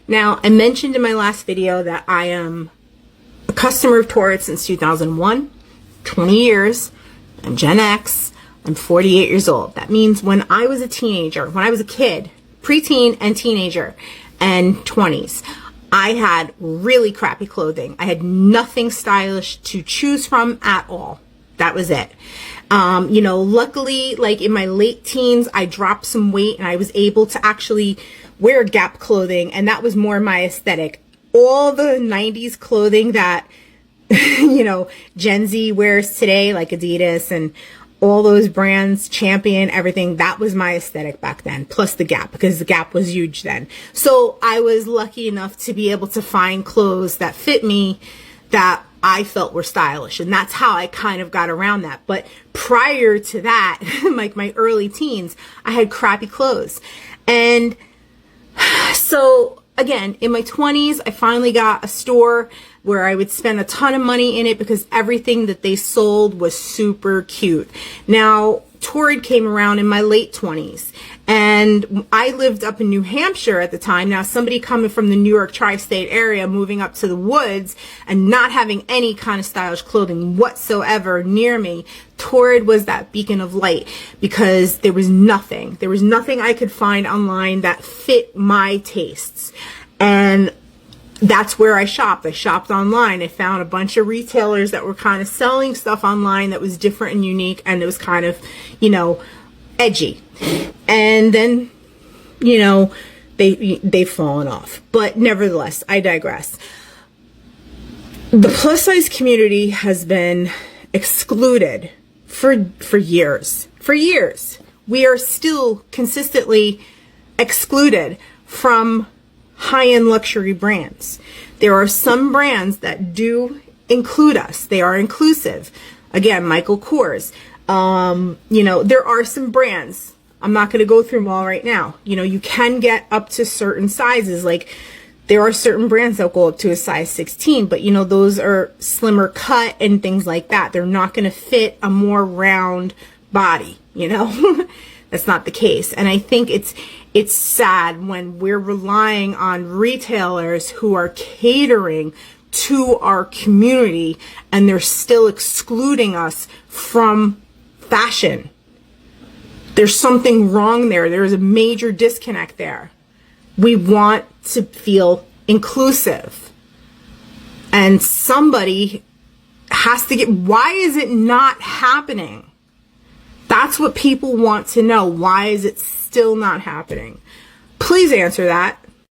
Now, I mentioned in my last video that I am a customer of Torrid since 2001, 20 years. I'm Gen X. I'm 48 years old. That means when I was a teenager, when I was a kid, preteen and teenager, and 20s, I had really crappy clothing. I had nothing stylish to choose from at all. That was it. You know, luckily, like in my late teens, I dropped some weight and I was able to actually wear Gap clothing, and that was more my aesthetic. All the 90s clothing that, you know, Gen Z wears today, like Adidas and all those brands, Champion, everything, that was my aesthetic back then, plus the Gap, because the Gap was huge then. So I was lucky enough to be able to find clothes that fit me, that I felt were stylish, and that's how I kind of got around that. But prior to that, like my early teens, I had crappy clothes. And so again, in my 20s, I finally got a store where I would spend a ton of money in it because everything that they sold was super cute. Now, Torrid came around in my late 20s, and I lived up in New Hampshire at the time. Now, somebody coming from the New York tri-state area, moving up to the woods and not having any kind of stylish clothing whatsoever near me, Torrid was that beacon of light, because there was nothing I could find online that fit my tastes. And that's where I shopped. I shopped online. I found a bunch of retailers that were kind of selling stuff online that was different and unique, and it was kind of, you know, edgy. And then, you know, they've fallen off. But nevertheless, I digress. The plus size community has been excluded for years. For years. We are still consistently excluded from high-end luxury brands. There are some brands that do include us. They are inclusive. Again, Michael Kors. You know, there are some brands. I'm not going to go through them all right now. You know, you can get up to certain sizes. Like, there are certain brands that go up to a size 16, but you know, those are slimmer cut and things like that. They're not going to fit a more round body, you know. That's not the case. And I think it's sad when we're relying on retailers who are catering to our community and they're still excluding us from fashion. There's something wrong there. There's a major disconnect there. We want to feel inclusive. And somebody has to get, why is it not happening? That's what people want to know. Why is it still not happening? Please answer that.